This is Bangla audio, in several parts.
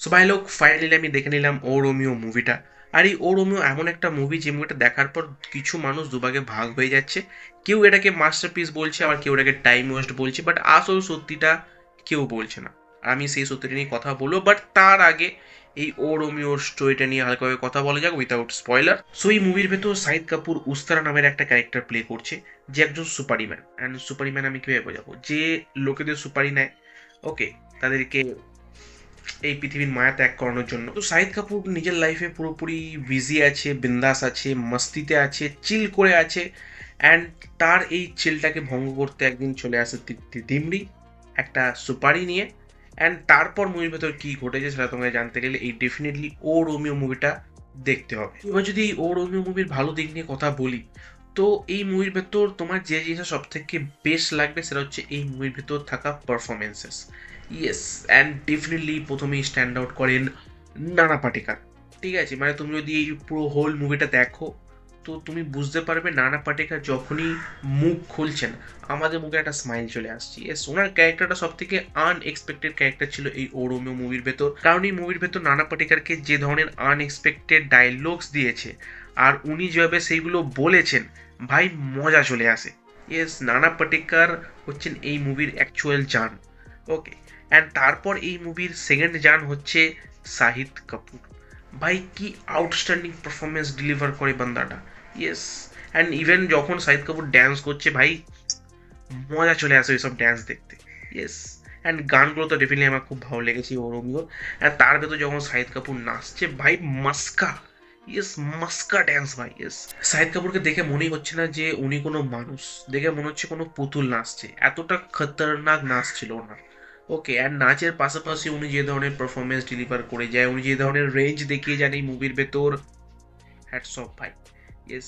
সো ভাই লোক ফাইনালি আমি দেখে নিলাম ও রোমিও মুভিটা। আর এই ও রোমিও এমন একটা মুভি যে মুভিটা দেখার পর কিছু মানুষ দুভাগে ভাগ হয়ে যাচ্ছে। কেউ এটাকে মাস্টারপিস বলছে, আবার কেউ এটাকে টাইম ওয়েস্ট বলছে, বাট আসল সত্যিটা কেউ বলছে না। আর আমি সেই সত্যিটা নিয়ে কথা বলবো, বাট তার আগে এই ও রোমিওর স্টোরিটা নিয়ে হালকাভাবে কথা বলা যাক উইথাউট স্পয়লার। সো এই মুভির ভেতর শাহিদ কাপুর উস্তারা নামের একটা ক্যারেক্টার প্লে করছে, যে একজন সুপারিম্যান। অ্যান্ড সুপারিম্যান আমি কিভাবে বোঝাবো, যে লোকেদের সুপারি নেয়, ওকে, তাদেরকে এই পৃথিবীর মায়া ত্যাগ করানোর জন্য। তো শাহিদ কাপুর নিজের লাইফে পুরোপুরি বিজি আছে, বিন্দাস আছে, মস্তিতে আছে, চিল করে আছে। অ্যান্ড তার এই চিলটাকে ভঙ্গ করতে একদিন চলে আসে তৃপ্তি ডিমরি একটা সুপারি নিয়ে। অ্যান্ড তারপর মুভির ভেতর কি ঘটেছে সেটা তোমরা জানতে গেলে এই ডেফিনেটলি ও রোমিও মুভিটা দেখতে হবে। এবার যদি ও রোমিও মুভির ভালো দিক নিয়ে কথা বলি, তো এই মুভির ভেতর তোমার যে জিনিসটা সব থেকে বেস্ট লাগবে সেটা হচ্ছে এই মুভির ভেতর থাকা পারফরমেন্সেস। ইয়েস, অ্যান্ড ডেফিনেটলি প্রথমেই স্ট্যান্ড আউট করেন নানা পাটেকার। ঠিক আছে, মানে তুমি যদি এই পুরো হোল মুভিটা দেখো, তো তুমি বুঝতে পারবে নানা পাটেকার যখনই মুখ খুলছেন আমাদের মুখে একটা স্মাইল চলে আসছে। ইয়েস, ওনার ক্যারেক্টারটা সব থেকে আনএক্সপেক্টেড ক্যারেক্টার ছিল এই ও রোমিও মুভির ভেতর, কারণ এই মুভির ভেতর নানা পাটেকারকে যে ধরনের আনএক্সপেক্টেড ডায়লগস দিয়েছে আর উনি যেভাবে সেইগুলো বলেছেন, ভাই মজা চলে আসে। ইয়েস, নানা পাটেকার হচ্ছেন এই মুভির অ্যাকচুয়াল জান। ওকে, অ্যান্ড তারপর এই মুভির সেকেন্ড জান হচ্ছে শাহিদ কাপুর। ভাই কি আউটস্ট্যান্ডিং পারফরমেন্স ডেলিভার করে বান্দাটা। ইয়েস, অ্যান্ড ইভেন যখন শাহিদ কাপুর ড্যান্স করছে, ভাই মজা চলে আসে ওইসব ড্যান্স দেখতে। ইয়েস, অ্যান্ড গানগুলো তো ডেফিনেটলি আমার খুব ভালো লেগেছে ও রোমিও। অ্যান্ড তার ভেতর যখন শাহিদ কাপুর নাচছে, ভাই মাস্কা, ইয়েস, মাস্কা ড্যান্স ভাই। ইয়েস, শাহিদ কাপুরকে দেখে মনেই হচ্ছে না যে উনি কোনো মানুষ, দেখে মনে হচ্ছে কোনো পুতুল নাচছে, এতটা খতরনাক নাচ ছিল ওনার। ওকে, অ্যান্ড নাচের পাশাপাশি উনি যে ধরনের পারফরমেন্স ডেলিভার করে যায়, উনি যে ধরনের রেঞ্জ দেখিয়ে যান এই মুভির ভেতর, হ্যাটস অফ ভাই। ইয়েস,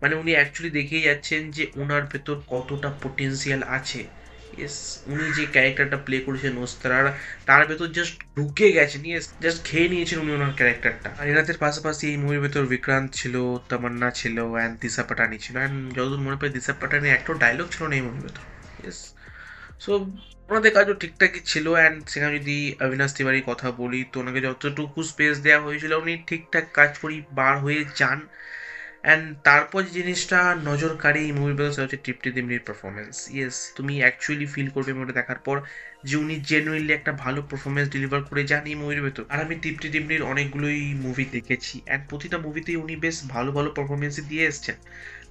মানে উনি অ্যাকচুয়ালি দেখিয়ে যাচ্ছেন যে ওনার ভেতর কতটা পোটেন্সিয়াল আছে। ইয়েস, উনি যে ক্যারেক্টারটা প্লে করেছেন ওস্তারার, তার ভেতর জাস্ট ঢুকে গেছেন। ইয়েস, জাস্ট খেয়ে নিয়েছেন উনি ওনার ক্যারেক্টারটা। আর এনাদের পাশাপাশি এই মুভির ভেতর বিক্রান্ত ছিল, তামান্না ছিল, অ্যান্ড দিশা পাটানি ছিল। অ্যান্ড যতদূর মনে পাই দিশা পাটানি একটা ডায়লগ ছিল না এই মুভির ভেতর। ইয়েস, সো ওনাদের কাজও ঠিকঠাকই ছিল। অ্যান্ড সেখানে যদি অবিনাশ তিওয়ারির কথা বলি, তো ওনাকে যতটুকু স্পেস দেওয়া হয়েছিল উনি ঠিকঠাক কাজ করেই বার হয়ে যান। অ্যান্ড তারপর যে জিনিসটা নজর কাড়ে এই মুভির ভেতর সেটা হচ্ছে তৃপ্তি ডিমরির পারফরমেন্স। ইয়েস, তুমি অ্যাকচুয়ালি ফিল করবে মুভিটা দেখার পর যে উনি জেনুইনলি একটা ভালো পারফরমেন্স ডেলিভার করে যান এই মুভির ভেতর। আর আমি তৃপ্তি ডিমরির অনেকগুলোই মুভি দেখেছি, অ্যান্ড প্রতিটা মুভিতেই উনি বেশ ভালো ভালো পারফরমেন্সই দিয়ে এসছেন।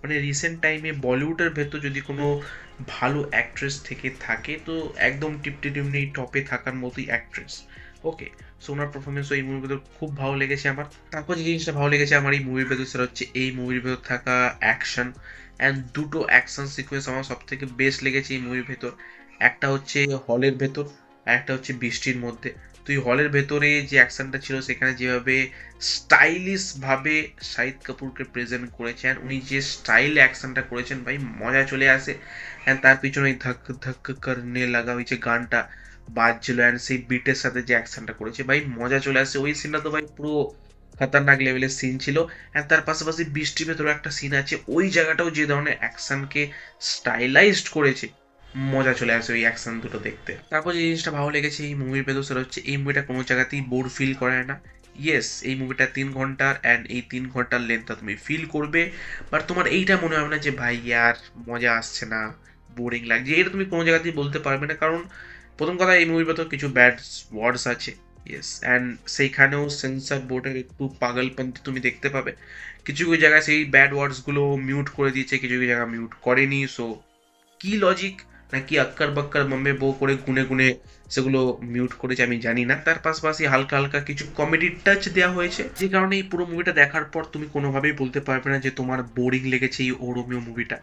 মানে রিসেন্ট টাইমে বলিউডের ভেতর যদি কোনো ভালো অ্যাক্ট্রেস থেকে থাকে, তো একদম তৃপ্তি ডিমরি টপে থাকার মতোই অ্যাক্ট্রেস। ওকে, সো ওনার পারফরমেন্স এই মুভির ভেতর খুব ভালো লেগেছে আমার। তারপর যে জিনিসটা ভালো লেগেছে আমার এই মুভির ভেতর সেটা হচ্ছে এই মুভির ভেতর থাকা অ্যাকশন। অ্যান্ড দুটো অ্যাকশন সিকোয়েন্স আমার সব থেকে বেস্ট লেগেছে এই মুভির ভেতর। একটা হচ্ছে হলের ভেতর, আর একটা হচ্ছে বৃষ্টির মধ্যে। তো এই হলের ভেতরে যে অ্যাকশনটা ছিল, সেখানে যেভাবে স্টাইলিশ ভাবে শাহিদ কাপুরকে প্রেজেন্ট করেছেন, উনি যে স্টাইল অ্যাকশনটা করেছেন, ভাই মজা চলে আসে। অ্যান্ড তার পিছনে ওই ধাক ধাক করনে লাগা ওই যে গানটা বাজছিল, অ্যান্ড সেই বিটের সাথে যে অ্যাকশনটা করেছে, ভাই মজা চলে আসে। ওই সিনটা তো ভাই পুরো খতরনাক লেভেলের সিন ছিল। অ্যান্ড তার পাশাপাশি বৃষ্টির ভেতরে একটা সিন আছে, ওই জায়গাটাও যে ধরনের অ্যাকশনকে স্টাইলাইজড করেছে, মজা চলে আসে ওই অ্যাকশন দুটো দেখতে। তারপর যে জিনিসটা ভালো লেগেছে এই মুভির ভেতর সেটা হচ্ছে এই মুভিটা কোনো জায়গাতেই বোর ফিল করায় না। ইয়েস, এই মুভিটা 3 ঘন্টার, অ্যান্ড এই 3 ঘন্টার লেন্থটা তুমি ফিল করবে, বাট তোমার এইটা মনে হবে না যে ভাই ইয়ার মজা আসছে না, বোরিং লাগছে, এটা তুমি কোনো জায়গাতেই বলতে পারবে না। কারণ প্রথম কথা, এই মুভির ভেতর কিছু ব্যাড ওয়ার্ডস আছে। ইয়েস, অ্যান্ড সেইখানেও সেন্সার বোর্ডের একটু পাগলপন্থী তুমি দেখতে পাবে। কিছু কিছু জায়গায় সেই ব্যাড ওয়ার্ডসগুলো মিউট করে দিয়েছে, কিছু কিছু জায়গায় মিউট করেনি। সো কি লজিক, নাকি আক্কার বাক্কার মাম্বে বউ করে গুনে গুনে সেগুলো মিউট করেছে আমি জানি না। তার পাশাপাশি হালকা হালকা কিছু কমেডি টাচ দেওয়া হয়েছে, যে কারণে এই পুরো মুভিটা দেখার পর তুমি কোনোভাবেই বলতে পারবে না যে তোমার বোরিং লেগেছে এই ও রোমিও মুভিটা।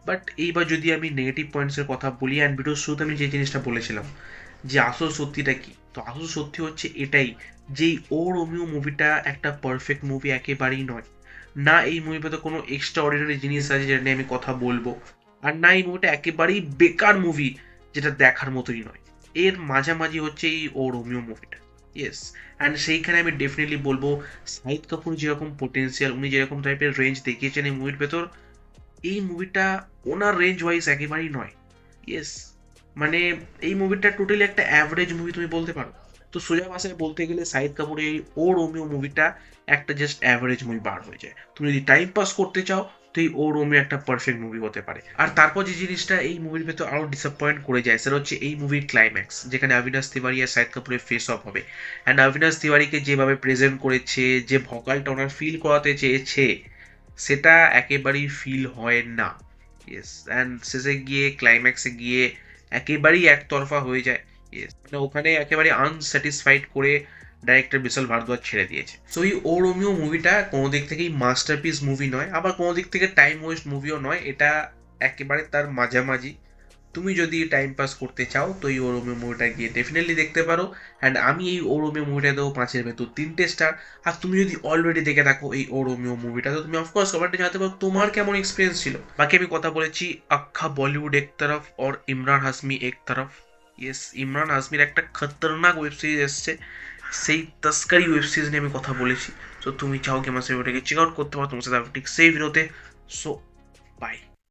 বাট এইবার যদি আমি নেগেটিভ পয়েন্টসের কথা বলি, অ্যান্ড ভিডিওর শুরুতে আমি যে জিনিসটা বলেছিলাম যে আসল সত্যিটা কি, তো আসল সত্যি হচ্ছে এটাই যে ও রোমিও মুভিটা একটা পারফেক্ট মুভি একেবারেই নয়। না এই মুভিতে কোনো এক্সট্রা অর্ডিনারি জিনিস আছে যেটা নিয়ে আমি কথা বলবো, আর না এই মুভিটা একেবারেই বেকার মুভি যেটা দেখার মতোই নয়। এর মাঝামাঝি হচ্ছে এই ও রোমিও মুভিটা। ইয়েস, অ্যান্ড সেইখানে আমি ডেফিনেটলি বলবো শাহিদ কাপুর যেরকম পোটেন্সিয়াল, উনি যেরকম টাইপের রেঞ্জ দেখিয়েছেন এই মুভির ভেতর, এই মুভিটা ওনার রেঞ্জ ওয়াইজ একেবারেই নয়। ইয়েস, মানে এই মুভিটা টোটালি একটা অ্যাভারেজ মুভি তুমি বলতে পারো। তো সোজা ভাষায় বলতে গেলে শাহিদ কাপুরের এই ও রোমিও মুভিটা একটা জাস্ট অ্যাভারেজ মুভি বার হয়ে যায়। তুমি যদি টাইম পাস করতে চাও তো এই ও রোমিও একটা পারফেক্ট মুভি হতে পারে। আর তারপর যে জিনিসটা এই মুভির ভেতর আরো ডিসঅ্যাপয়েন্ট করে যায় সেটা হচ্ছে এই মুভির ক্লাইম্যাক্স, যেখানে অবিনাশ তিওয়ারি আর শাহিদ কাপুরের ফেস অফ হবে। অ্যান্ড অবিনাশ তিওয়ারিকে যেভাবে প্রেজেন্ট করেছে, যে ভকালটা ওনার ফিল করাতে চেয়েছে, সেটা একেবারেই ফিল হয় না। ইয়েস, অ্যান্ড শেষে গিয়ে ক্লাইম্যাক্সে গিয়ে একেবারেই একতরফা হয়ে যায়। ইয়েস, মানে ওখানে একেবারে আনস্যাটিসফাইড করে ডাইরেক্টর বিশাল ভারদ্বাজ ছেড়ে দিয়েছে। সো এই ও রোমিও মুভিটা কোনো দিক থেকেই মাস্টারপিস মুভি নয়, আবার কোনো দিক থেকে টাইম ওয়েস্ট মুভিও নয়, এটা একেবারে তার মাঝামাঝি। তুমি যদি টাইম পাস করতে চাও তো এই ও রোমিও মুভিটা গিয়ে ডেফিনেটলি দেখতে পারো। অ্যান্ড আমি এই ও রোমিও মুভিটা দেবো 5-এর ভেতর 3টে স্টার। আর তুমি যদি অলরেডি দেখে থাকো এই ও রোমিও মুভিটা, তো তুমি অফকোর্স কমেন্টে জানাতে পারো তোমার কেমন এক্সপিরিয়েন্স ছিল। বাকি আমি কথা বলেছি আখ্খা বলিউড এক তরফ আর ইমরান হাসমি এক তরফ। ইয়েস, ইমরান হাসমির একটা খতরনাক ওয়েব সিরিজ এসছে, সেই তস্করি ওয়েব সিরিজ নিয়ে আমি কথা বলেছি। তো তুমি চাও কি আমার সেই ওটাকে চেক আউট করতে পারো তোমার সাথে ঠিক সেই ভিডিওতে। So by.